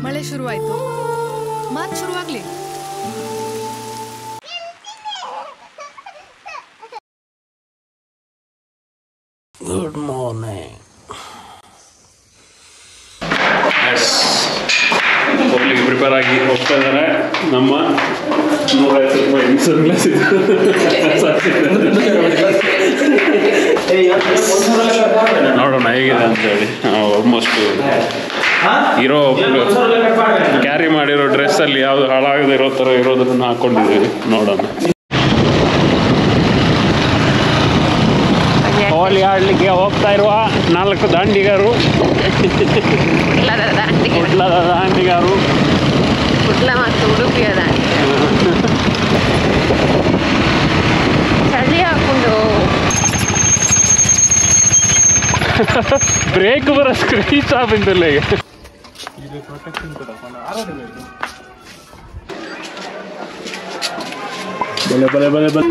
ಮಳೆ ಶುರುವಾಯ್ತು, ಮಾತು ಶುರುವಾಗ್ಲಿ. Good morning. ಹೋಗ್ಲಿಕ್ಕೆ ಪ್ರಿಪೇರ್ ಆಗಿ ಹೋಗ್ತಾ ಇದ್ದಾರೆ. ನಮ್ಮ 150 ರೂಪಾಯಿ ಸನ್ಗ್ಲಾಸ್ ನೋಡೋಣ ಹೇಗಿದೆ ಅಂತೇಳಿ. ಆಲ್ಮೋಸ್ಟ್ ಇರೋ ಕ್ಯಾರಿ ಮಾಡಿರೋ ಡ್ರೆಸ್ಸಲ್ಲಿ ಯಾವುದು ಹಾಳಾಗದೆ ಇರೋ ಥರ ಇರೋದನ್ನ ಹಾಕ್ಕೊಂಡಿದ್ದೀವಿ. ನೋಡೋಣ. ಹೋಲಿ ಆಡಲಿಕ್ಕೆ ಹೋಗ್ತಾ ಇರುವ 4 ದಾಂಡಿಗರು. ಕುಡ್ಲದ ದಾಂಡಿಗರು, ಕುಡ್ಲ ಮತ್ತು ಉಡುಪಿಯ ದಾಂಡಿ. ಚಳಿ ಹಾಕೊಂಡು ಬ್ರೇಕ್ ಬರೋ ಸ್ಕ್ರೀಚ್ ಆಗಿಲ್ಲ ಈಗ. ಬಲೆ ಬಲೆ ಬಲೆ ಬಲೆ.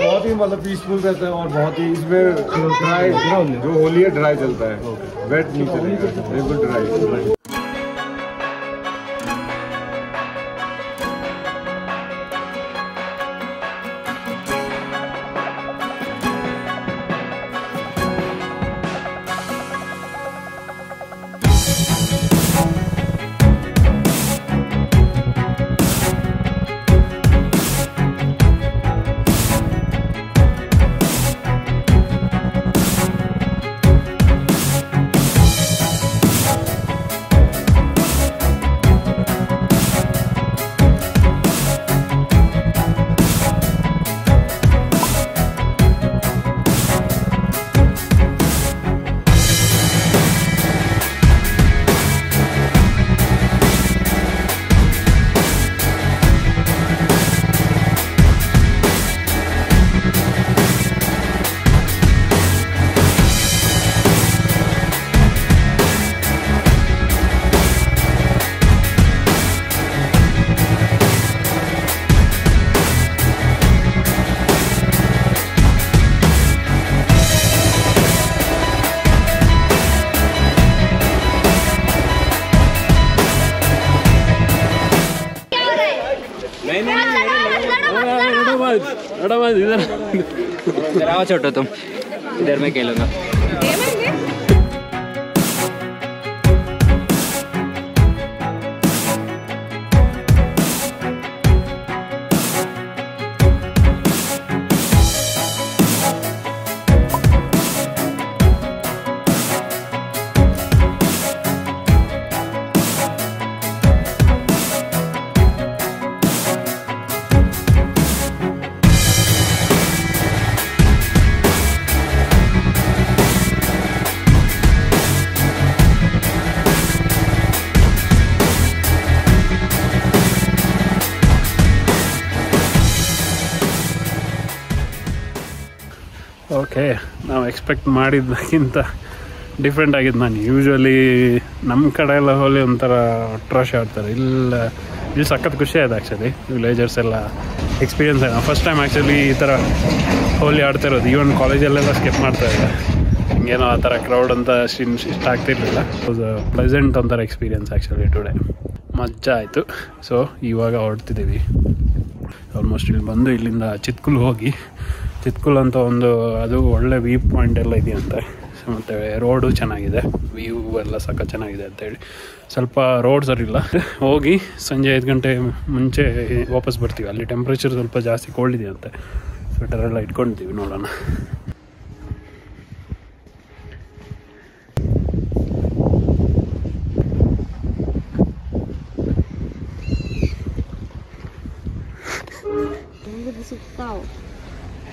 बहुत ही मतलब पीसफुल रहता है और बहुत ही इसमें ड्राई जो होली है ड्राई चलता है, वेट नहीं चलेगा, बिल्कुल ड्राई. आओ छोटो तुम इधर में खेलूंगा. ಓಕೆ, ನಾವು ಎಕ್ಸ್ಪೆಕ್ಟ್ ಮಾಡಿದ್ದಕ್ಕಿಂತ ಡಿಫ್ರೆಂಟ್ ಆಗಿದ್ದು. ನಾನು ಯೂಶ್ವಲಿ ನಮ್ಮ ಕಡೆ ಎಲ್ಲ ಹೋಲಿ ಒಂಥರ ಅಟ್ರಾಶ್ ಆಡ್ತಾರೆ. ಇಲ್ಲಿ ಸಖತ್ ಖುಷಿ ಆಯ್ತು ಆ್ಯಕ್ಚುಲಿ. ವಿಲೇಜರ್ಸ್ ಎಲ್ಲ ಎಕ್ಸ್ಪೀರಿಯನ್ಸ್ ಆಯ್ತು. ಫಸ್ಟ್ ಟೈಮ್ ಆ್ಯಕ್ಚುಲಿ ಈ ಥರ ಹೋಲಿ ಆಡ್ತಾ ಇರೋದು. ಈವನ್ ಕಾಲೇಜಲ್ಲೆಲ್ಲ ಸ್ಕಿಪ್ ಮಾಡ್ತಾಯಿದ್ದೆ. ಹಿಂಗೇನೋ ಆ ಥರ ಕ್ರೌಡ್ ಅಂತ ಇಷ್ಟ ಆಗ್ತಿರ್ಲಿಲ್ಲ. ಪ್ಲೆಸೆಂಟ್ ಒಂಥರ ಎಕ್ಸ್ಪೀರಿಯನ್ಸ್ ಆ್ಯಕ್ಚುಲಿ ಟುಡೇ. ಮಜಾ ಆಯಿತು. ಸೊ ಇವಾಗ ಹೊರಡ್ತಿದ್ದೀವಿ. ಆಲ್ಮೋಸ್ಟ್ ಇಲ್ಲಿ ಬಂದು ಇಲ್ಲಿಂದ ಚಿತ್ಕುಲ್ ಹೋಗಿ, ಚಿತ್ಕುಲ್ ಅಂತ ಅದು ಒಳ್ಳೆ ವ್ಯೂ ಪಾಯಿಂಟ್ ಎಲ್ಲ ಇದೆಯಂತೆ. ಮತ್ತು ರೋಡು ಚೆನ್ನಾಗಿದೆ, ವ್ಯೂ ಎಲ್ಲ ಸಖತ್ ಚೆನ್ನಾಗಿದೆ ಅಂತೇಳಿ. ಸ್ವಲ್ಪ ರೋಡ್ ಸರಿಯಿಲ್ಲ. ಹೋಗಿ ಸಂಜೆ 5 ಗಂಟೆ ಮುಂಚೆ ವಾಪಸ್ ಬರ್ತೀವಿ. ಅಲ್ಲಿ ಟೆಂಪ್ರೇಚರ್ ಸ್ವಲ್ಪ ಜಾಸ್ತಿ ಕೋಲ್ಡ್ ಇದೆಯಂತೆ. ಸ್ವೆಟರೆಲ್ಲ ಇಟ್ಕೊಳ್ತೀವಿ. ನೋಡೋಣ.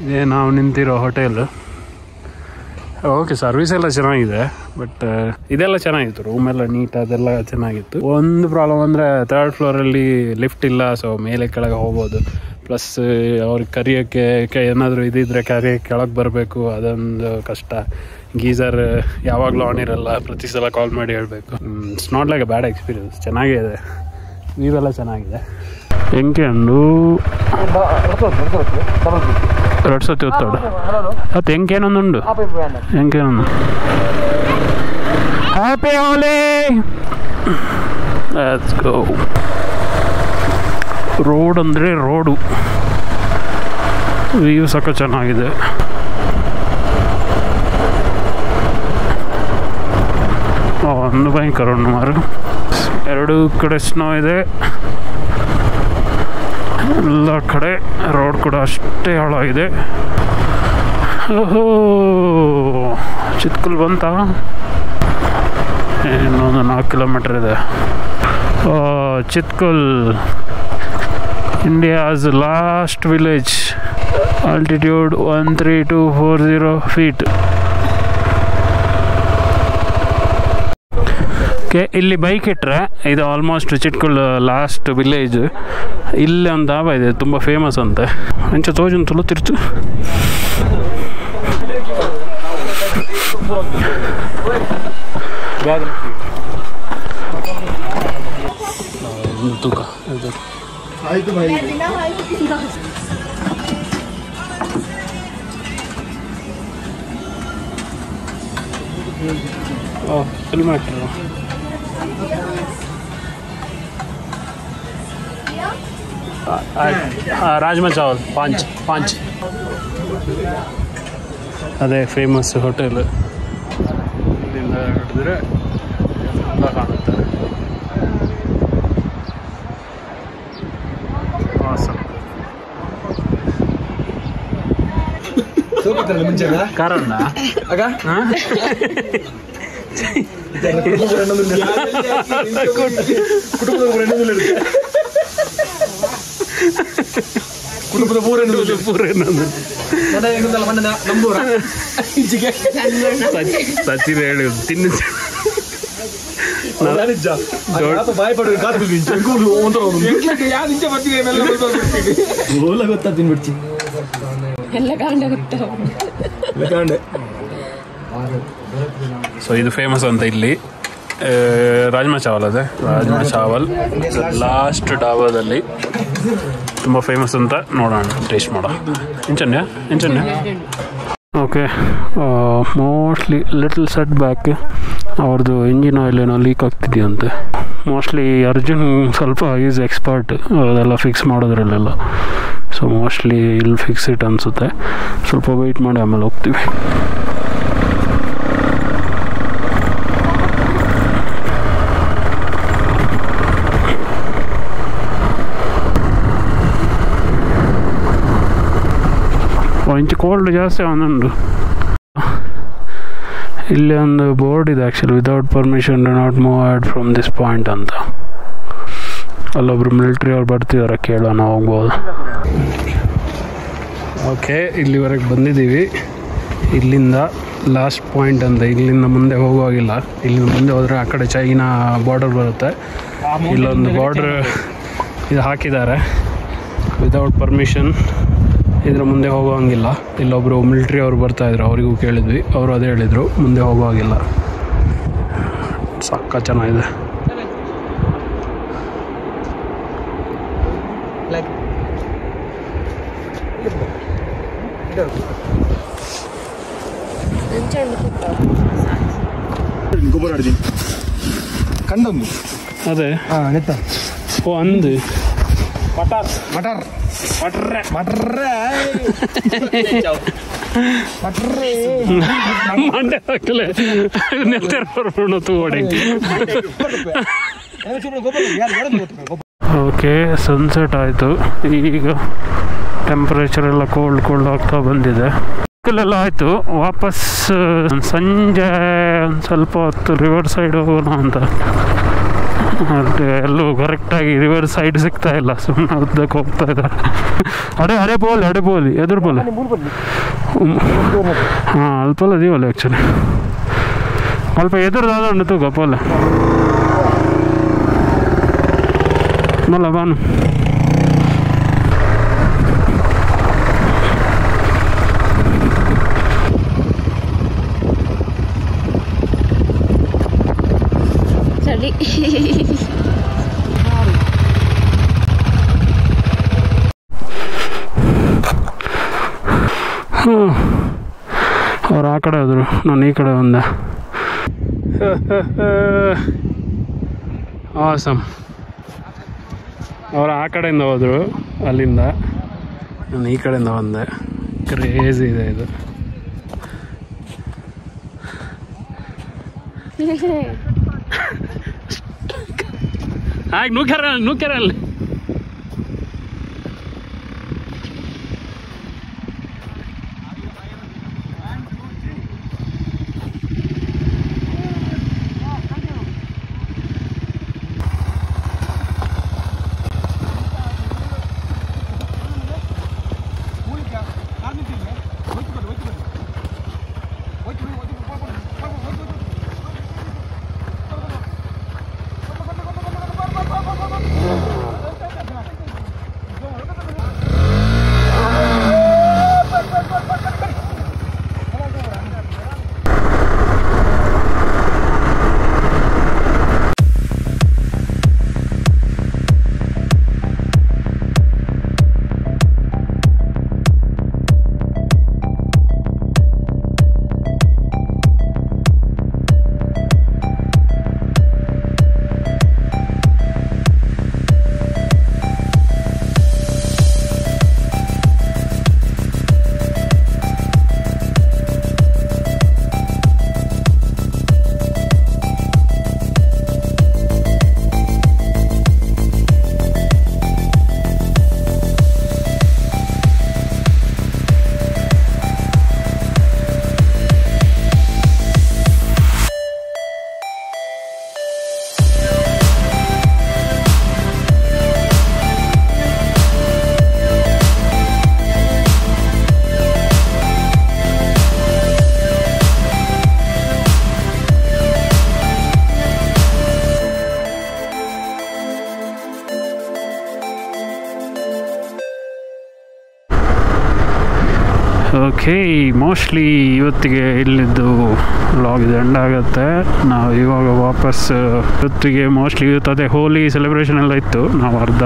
ಇದೇ ನಾವು ನಿಂತಿರೋ ಹೋಟೆಲ್. ಓಕೆ, ಸರ್ವಿಸ್ ಎಲ್ಲ ಚೆನ್ನಾಗಿದೆ. ಬಟ್ ಇದೆಲ್ಲ ಚೆನ್ನಾಗಿತ್ತು, ರೂಮೆಲ್ಲ ನೀಟ್, ಅದೆಲ್ಲ ಚೆನ್ನಾಗಿತ್ತು. ಒಂದು ಪ್ರಾಬ್ಲಮ್ ಅಂದರೆ 3rd ಫ್ಲೋರಲ್ಲಿ ಲಿಫ್ಟ್ ಇಲ್ಲ. ಸೊ ಮೇಲೆ ಕೆಳಗೆ ಹೋಗ್ಬೋದು. ಪ್ಲಸ್ ಅವ್ರಿಗೆ ಕರಿಯೋಕ್ಕೆ ಏನಾದರೂ ಇದಿದ್ರೆ ಕರಿಯೋಕ್ಕೆ ಕೆಳಗೆ ಬರಬೇಕು, ಅದೊಂದು ಕಷ್ಟ. ಗೀಸರ್ ಯಾವಾಗಲೂ ಆನ್ ಇರಲ್ಲ, ಪ್ರತಿ ಸಲ ಕಾಲ್ ಮಾಡಿ ಹೇಳಬೇಕು. It's not like a bad experience, ಚೆನ್ನಾಗಿದೆ, ವ್ಯೂವೆಲ್ಲ ಚೆನ್ನಾಗಿದೆ. ಹೆಂಗೆ ಅಂದು 2 ಸತಿ ಒತ್ತೋಡು ಅದು ಹೆಂಗೇನೊಂದುಂಡು ಹೆಂಗೇನೊಂದು. Happy Holi. Let's go. Road ಅಂದರೆ ರೋಡು, ವ್ಯೂ ಸಕ್ಕ ಚೆನ್ನಾಗಿದೆ. ಒಂದು ಭಯಂಕರ ಮಾರು, 2 ಕಡೆ ಸ್ನೋ ಇದೆ, ಎಲ್ಲ ಕಡೆ ರೋಡ್ ಕೂಡ ಅಷ್ಟೇ ಹಾಳಾಗಿದೆ. ಓಹೋ, ಚಿತ್ಕುಲ್ ಬಂತ, ಇನ್ನೊಂದು 4 ಕಿಲೋಮೀಟರ್ ಇದೆ. Chitkul, India's last village, altitude 13240 feet. Okay, ಇಲ್ಲಿ ಬೈಕ್ ಇಟ್ಟರೆ ಇದು ಆಲ್ಮೋಸ್ಟ್ ಚಿಟ್ಕುಲ್ ಲಾಸ್ಟ್ ವಿಲೇಜ್. ಇಲ್ಲಿ ಒಂದು ಧಾಬಾ ಇದೆ, ತುಂಬ ಫೇಮಸ್ ಅಂತೆ. ಅಂಚೆ ತೋಜನ್ ತುಳುತ್ತಿರ್ತು. ತೂಕ ಆಯ್ತು ಭಾಯಿ. Film actor. ರಾಜ್ಮಾ ಚಾವಲ್ 5. ಅದೇ ಫೇಮಸ್ ಹೋಟೆಲ್. ಇಲ್ಲಿಂದ ಹಿಡಿದ್ರೆ ಎಲ್ಲ ಕಾಣುತ್ತೆ. ಕಾರಣ ಕುಟುಂಬದ ಸಚಿನ್ ಹೇಳಿ ತಿನ್ನು ಗೊತ್ತಾ ತಿನ್ಬಿಡ್ತಿ ಎಲ್ಲ ಕಾಂಡ ಗೊತ್ತ. ಸೊ ಇದು ಫೇಮಸ್ ಅಂತ ಇಲ್ಲಿ. ರಾಜ್ಮಾ ಚಾವಲ್ ಅದೇ, ರಾಜ್ಮಾ ಚಾವಲ್ ಲಾಸ್ಟ್ ಡಾಬಾದಲ್ಲಿ ತುಂಬ ಫೇಮಸ್ ಅಂತ. ನೋಡೋಣ, ಟೇಸ್ಟ್ ಮಾಡೋ. ಇಂಚನ್ಯ okay. Mostly little set back, ಅವ್ರದ್ದು ಇಂಜಿನ್ ಆಯಿಲ್ ಏನೋ ಲೀಕ್ ಆಗ್ತಿದೆಯಂತೆ. ಮೋಸ್ಟ್ಲಿ ಅರ್ಜುನ್ ಸ್ವಲ್ಪ ಈಸ್ ಎಕ್ಸ್ಪರ್ಟ್ ಅದೆಲ್ಲ ಫಿಕ್ಸ್ ಮಾಡೋದ್ರಲ್ಲೆಲ್ಲ. ಸೊ ಮೋಸ್ಟ್ಲಿ ಇಲ್ಲಿ ಫಿಕ್ಸ್ ಇಟ್ ಅನಿಸುತ್ತೆ. ಸ್ವಲ್ಪ ವೆಯ್ಟ್ ಮಾಡಿ ಆಮೇಲೆ ಹೋಗ್ತೀವಿ. ಇಂಚು ಕೋಲ್ಡ್ ಜಾಸ್ತಿ ಅವನೊಂದು. ಇಲ್ಲಿ ಒಂದು ಬೋರ್ಡ್ ಇದೆ actually, without permission do not move out from this point ಅಂತ. ಅಲ್ಲೊಬ್ರು ಮಿಲಿಟ್ರಿ ಅವ್ರು ಬರ್ತಿದ್ದಾರೆ, ಕೇಳೋಣ, ಹೋಗ್ಬೋದು. ಓಕೆ, ಇಲ್ಲಿವರೆಗೆ ಬಂದಿದ್ದೀವಿ. ಇಲ್ಲಿಂದ ಲಾಸ್ಟ್ ಪಾಯಿಂಟ್ ಅಂತ. ಇಲ್ಲಿಂದ ಮುಂದೆ ಹೋಗುವಾಗಿಲ್ಲ. ಇಲ್ಲಿಂದ ಮುಂದೆ ಹೋದರೆ ಆ ಕಡೆ ಚೈನಾ ಬಾರ್ಡರ್ ಬರುತ್ತೆ. ಇಲ್ಲೊಂದು ಬಾರ್ಡ್ರ್ ಇದು ಹಾಕಿದ್ದಾರೆ, ವಿದೌಟ್ ಪರ್ಮಿಷನ್ ಇದ್ರ ಮುಂದೆ ಹೋಗೋಂಗಿಲ್ಲ. ಇಲ್ಲೊಬ್ಬರು ಮಿಲಿಟ್ರಿ ಅವರು ಬರ್ತಾಯಿದ್ರು, ಅವರಿಗೂ ಕೇಳಿದ್ವಿ, ಅವರು ಅದೇ ಹೇಳಿದರು, ಮುಂದೆ ಹೋಗೋವಾಗಿಲ್ಲ. ಸಕ್ಕ ಚೆನ್ನಾಗಿದೆ. ಗೊಬ್ಬರ ಆಡ್ತೀನಿ ಕಂಡೊಂದು ಅದೇ ನೆತ್ತ ಓ ಅಂದು ಮಟರ್ ಮಟರ್ ಮಟ್ರೆ ಮಟ್ರೆ ಮಟ್ರೆ ಮಂಡೆ ಹಾಕಲೆ ನೆತ್ತರ ಬರ್ಬೋದು ತಗೋಡಿ. ಓಕೆ, ಸನ್ಸೆಟ್ ಆಯಿತು. ಈಗ ಟೆಂಪ್ರೇಚರ್ ಎಲ್ಲ ಕೋಲ್ಡ್ ಆಗ್ತಾ ಬಂದಿದೆ. ಎಲ್ಲ ಆಯಿತು. ವಾಪಸ್ ಸಂಜೆ ಒಂದು ಸ್ವಲ್ಪ ಹೊತ್ತು ರಿವರ್ ಸೈಡ್ ಹೋಗೋಣ ಅಂತ. ಎಲ್ಲೂ ಕರೆಕ್ಟಾಗಿ ರಿವರ್ ಸೈಡ್ ಸಿಗ್ತಾ ಇಲ್ಲ, ಸುಮ್ಮನೆ ಉದ್ದಕ್ಕೆ ಹೋಗ್ತಾ ಇದ್ದಾರೆ. ಅಡೆ ಬೋಲಿ ಎದುರು ಬೋಲಿ. ಹಾಂ, ಅಲ್ಪಲ್ಲ ದೀವಲ್ಲ ಆ್ಯಕ್ಚುಲಿ, ಅಲ್ಪ ಎದುರುದಾದ ಉಂಟು ಗಪ್ಪಲ್ಲ ಮಲ್ಲ ಬಾನು. ಇದರಲ್ಲಿ. ಅವ್ರು ಆ ಕಡೆ ಹೋದರು, ನಾನು ಈ ಕಡೆ ಒಂದೆ. ಆಸಮ್. ಅವ್ರು ಆ ಕಡೆಯಿಂದ ಹೋದರು, ಅಲ್ಲಿಂದ ನಾನು ಈ ಕಡೆಯಿಂದ ಬಂದೆ. ಕ್ರೇಜಿ ಇದೆ ಇದು. ಹಾಗೆ ನೂಕೆರಲ್ಲಿ ಓಕೆ, ಮೋಸ್ಟ್ಲಿ ಇವತ್ತಿಗೆ ಇಲ್ಲಿದ್ದು ವ್ಲಾಗ್ ಇದು ಎಂಡ್ ಆಗುತ್ತೆ. ನಾವು ಇವಾಗ ವಾಪಸ್ ಇವತ್ತಿಗೆ ಮೋಸ್ಟ್ಲಿ ಇವತ್ತು ಅದೇ ಹೋಲಿ ಸೆಲೆಬ್ರೇಷನ್ ಎಲ್ಲ ಇತ್ತು. ನಾವು ಅರ್ಧ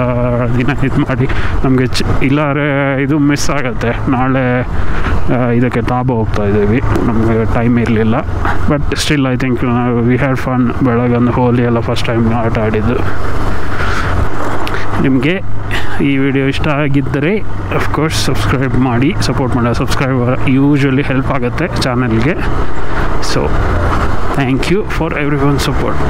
ದಿನ ಇದು ಮಾಡಿ ನಮಗೆ ಇಲ್ಲಾರೆ ಇದು ಮಿಸ್ ಆಗುತ್ತೆ. ನಾಳೆ ಇದಕ್ಕೆ ತಾಬ ಹೋಗ್ತಾ ಇದ್ದೀವಿ, ನಮಗೆ ಟೈಮ್ ಇರಲಿಲ್ಲ. But still I think we had fun. ಬೆಳಗ್ಗೆ ಹೋಲಿ ಎಲ್ಲ ಫಸ್ಟ್ ಟೈಮ್ ಆಟ ಆಡಿದ್ದು. ನಿಮಗೆ ಈ ವಿಡಿಯೋ ಇಷ್ಟ ಆಗಿದ್ದರೆ ಅಫ್ಕೋರ್ಸ್ ಸಬ್ಸ್ಕ್ರೈಬ್ ಮಾಡಿ, ಸಪೋರ್ಟ್ ಮಾಡಿ. ಸಬ್ಸ್ಕ್ರೈಬರ್ ಯೂಶ್ವಲಿ ಹೆಲ್ಪ್ ಆಗುತ್ತೆ ಚಾನಲ್ಗೆ. So thank you for everyone support.